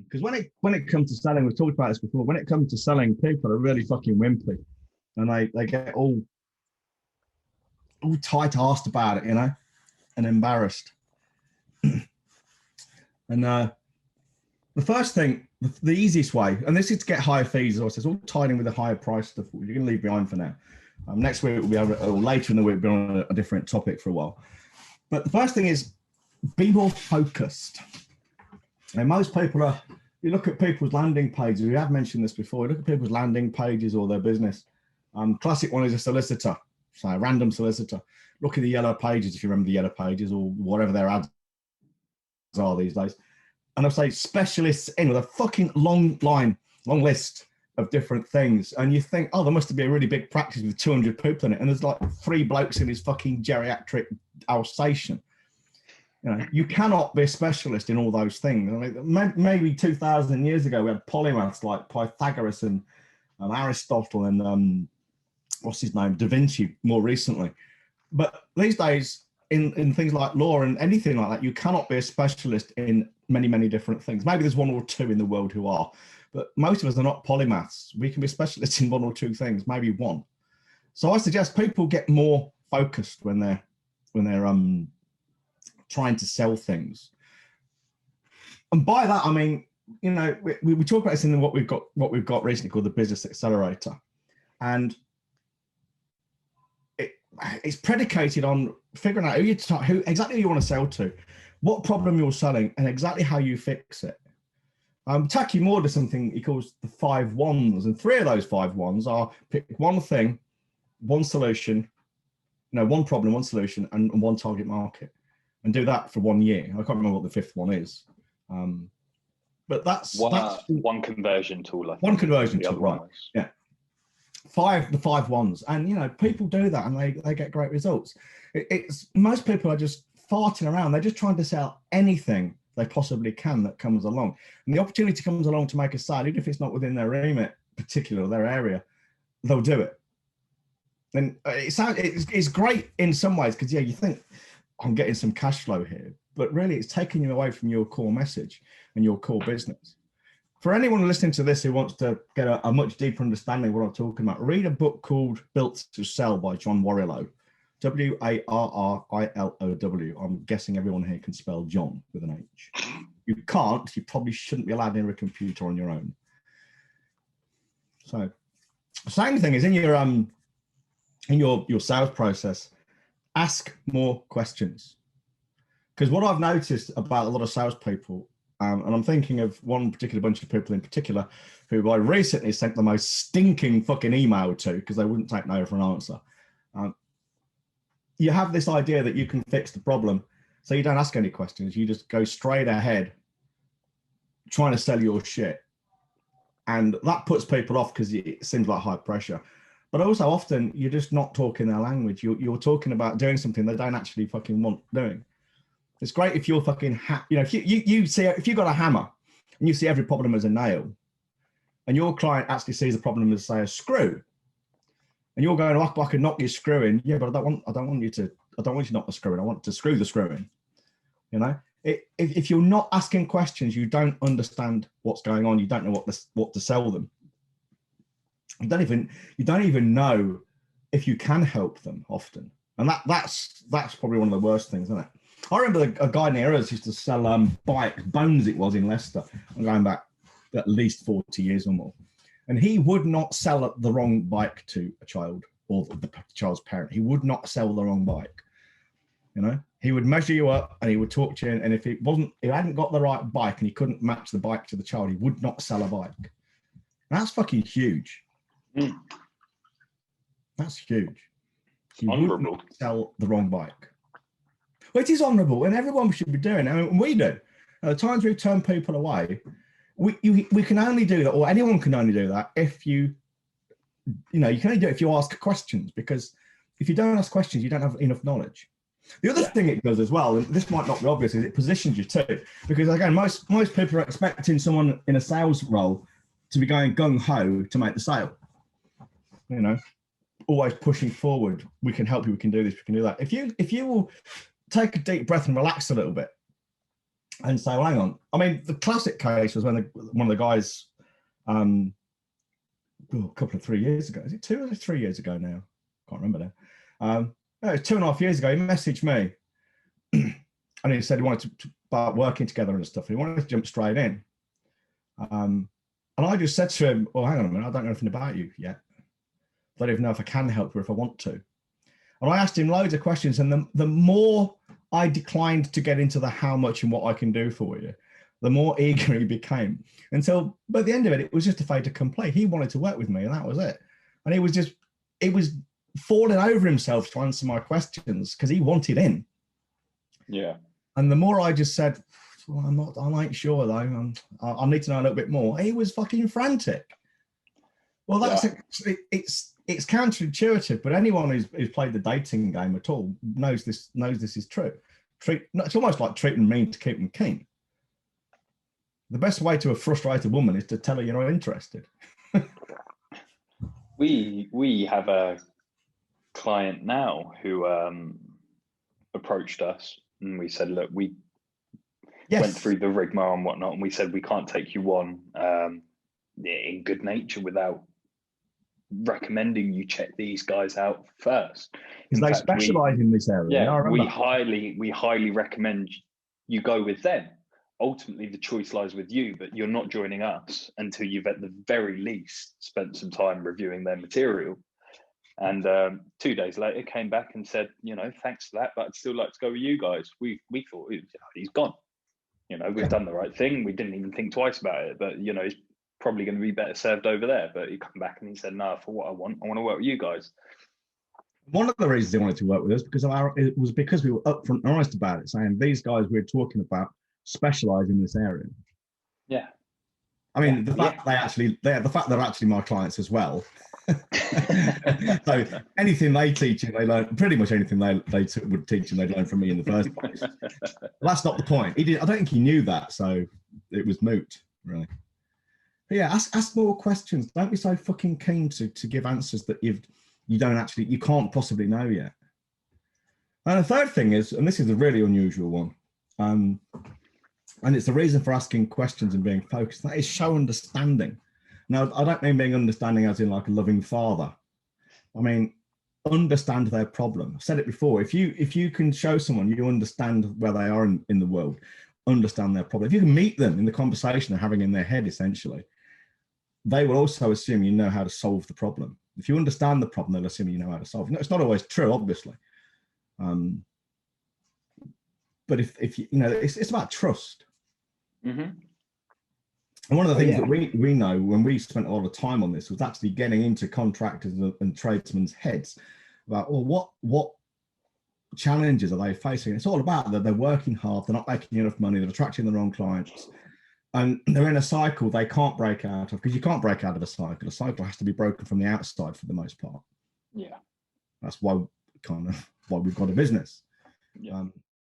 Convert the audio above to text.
Because when it comes to selling, we've talked about this before. When it comes to selling, people are really fucking wimpy, and they get all tight-arsed about it, you know, and embarrassed. And the first thing, the easiest way, and this is to get higher fees, also, it's all tied in with the higher price stuff. You're going to leave behind for now. Next week we'll be able to, or later in the week we'll be on a different topic for a while. But the first thing is be more focused. And most people are. You look at people's landing pages. We have mentioned this before. You look at people's landing pages or their business. Classic one is a solicitor, so a random solicitor. Look at the yellow pages, if you remember the yellow pages or whatever their ads are these days. And I'll say specialists in with a fucking long list of different things. And you think, oh, there must be a really big practice with 200 people in it. And there's like 3 blokes in his fucking geriatric Alsatian. You know, you cannot be a specialist in all those things. I mean, maybe 2,000 years ago, we had polymaths like Pythagoras and Aristotle and what's his name, Da Vinci more recently. But these days, in things like law and anything like that, you cannot be a specialist in many, many different things. Maybe there's 1 or 2 in the world who are, but most of us are not polymaths. We can be specialists in 1 or 2 things, maybe 1. So I suggest people get more focused when they're trying to sell things. And by that, I mean, you know, we talk about this in what we've got recently called the Business Accelerator. And it's predicated on figuring out who exactly you want to sell to, what problem you're selling, and exactly how you fix it. Taki Moore does something he calls the 5 whys, and 3 of those 5 whys are pick 1 thing, 1 solution, 1 problem, 1 solution, and 1 target market. And do that for 1 year. I can't remember what the 5th one is, but that's 1 conversion tool. 1 conversion tool, right? Yeah, the 5 whys, and you know, people do that, and they get great results. It's most people are just farting around. They're just trying to sell anything they possibly can that comes along, and the opportunity comes along to make a sale, even if it's not within their remit, particular their area, they'll do it. And it's great in some ways because you think, I'm getting some cash flow here, but really it's taking you away from your core message and your core business. For anyone listening to this who wants to get a much deeper understanding of what I'm talking about, read a book called Built to Sell by John Warrilow, W-A-R-R-I-L-O-W. I'm guessing everyone here can spell John with an H. You can't, you probably shouldn't be allowed near a computer on your own. So the same thing is in your sales process, ask more questions. Because what I've noticed about a lot of salespeople, and I'm thinking of one particular bunch of people in particular, who I recently sent the most stinking fucking email to because they wouldn't take no for an answer. You have this idea that you can fix the problem, so you don't ask any questions. You just go straight ahead trying to sell your shit. And that puts people off because it seems like high pressure. But also often you're just not talking their language. You're talking about doing something they don't actually fucking want doing. It's great if you're fucking, if you got a hammer and you see every problem as a nail, and your client actually sees the problem as, say, a screw, and you're going, oh, I can knock your screw in. Yeah, but I don't want you to knock the screw in. I want to screw the screw in. You know, if you're not asking questions, you don't understand what's going on. You don't know what to sell them. You don't even know if you can help them often, and that's probably one of the worst things, isn't it? I remember a guy near us used to sell bikes, Bones it was, in Leicester. I'm going back at least 40 years or more, and he would not sell the wrong bike to a child or the child's parent. He would not sell the wrong bike. You know, he would measure you up and he would talk to you, and if he hadn't got the right bike and he couldn't match the bike to the child, he would not sell a bike. And that's fucking huge. That's huge. You wouldn't sell the wrong bike. Well, it is honourable, and everyone should be doing it. I mean, we do. At the times we turn people away, we can only do that, or anyone can only do that if you can only do it if you ask questions, because if you don't ask questions, you don't have enough knowledge. The other thing it does as well, and this might not be obvious, is it positions you too. Because again, most people are expecting someone in a sales role to be going gung-ho to make the sale. You know, always pushing forward. We can help you, we can do this, we can do that. If you will take a deep breath and relax a little bit And so, hang on. I mean, the classic case was when one of the guys, a couple of 3 years ago, is it 2 or 3 years ago now? Can't remember now. No, it was 2.5 years ago. He messaged me and he said he wanted to start working together and stuff. He wanted to jump straight in. And I just said to him, well, hang on a minute, I don't know anything about you yet. I don't even know if I can help you or if I want to. And I asked him loads of questions, and the more I declined to get into the how much and what I can do for you, the more eager he became. Until by the end of it, it was just a fait accompli. He wanted to work with me, and that was it. And he was falling over himself to answer my questions because he wanted in. Yeah. And the more I just said, well, I ain't sure though. I need to know a little bit more. He was fucking frantic. Well, that's it's counterintuitive, but anyone who's played the dating game at all knows this is true. It's almost like treating mean to keep them keen. The best way to a frustrated woman is to tell her you're not interested. We have a client now who approached us, and we said, look, we went through the rigmarole and whatnot, and we said we can't take you on in good nature without recommending you check these guys out first. Because they specialize in this area. Yeah, we highly recommend you go with them. Ultimately, the choice lies with you, but you're not joining us until you've at the very least spent some time reviewing their material. And 2 days later, came back and said, thanks for that, but I'd still like to go with you guys. We thought he's gone. We've done the right thing. We didn't even think twice about it, but he's probably going to be better served over there. But he come back and he said, no, for what I want to work with you guys. One of the reasons they wanted to work with us it was because we were upfront and honest about it, saying these guys we're talking about specialize in this area. Yeah. I mean, the fact they're actually my clients as well. So anything they teach you, they learn. Pretty much anything they would teach and they'd learn from me in the first place. But that's not the point. I don't think he knew that, so it was moot, really. But yeah, ask more questions. Don't be so fucking keen to give answers that you can't possibly know yet. And the third thing is, and this is a really unusual one, and it's the reason for asking questions and being focused, that is show understanding. Now, I don't mean being understanding as in like a loving father. I mean, understand their problem. I've said it before. If you can show someone you understand where they are in the world, understand their problem. If you can meet them in the conversation they're having in their head, essentially, they will also assume you know how to solve the problem. If you understand the problem, they'll assume you know how to solve it. It's not always true, obviously. But if you it's about trust. Mm-hmm. And one of the things that we know when we spent a lot of time on this was actually getting into contractors and tradesmen's heads about, well, what challenges are they facing? It's all about that they're working hard, they're not making enough money, they're attracting the wrong clients, and they're in a cycle they can't break out of, because you can't break out of a cycle. A cycle has to be broken from the outside for the most part. Yeah. That's why we've got a business. Yeah.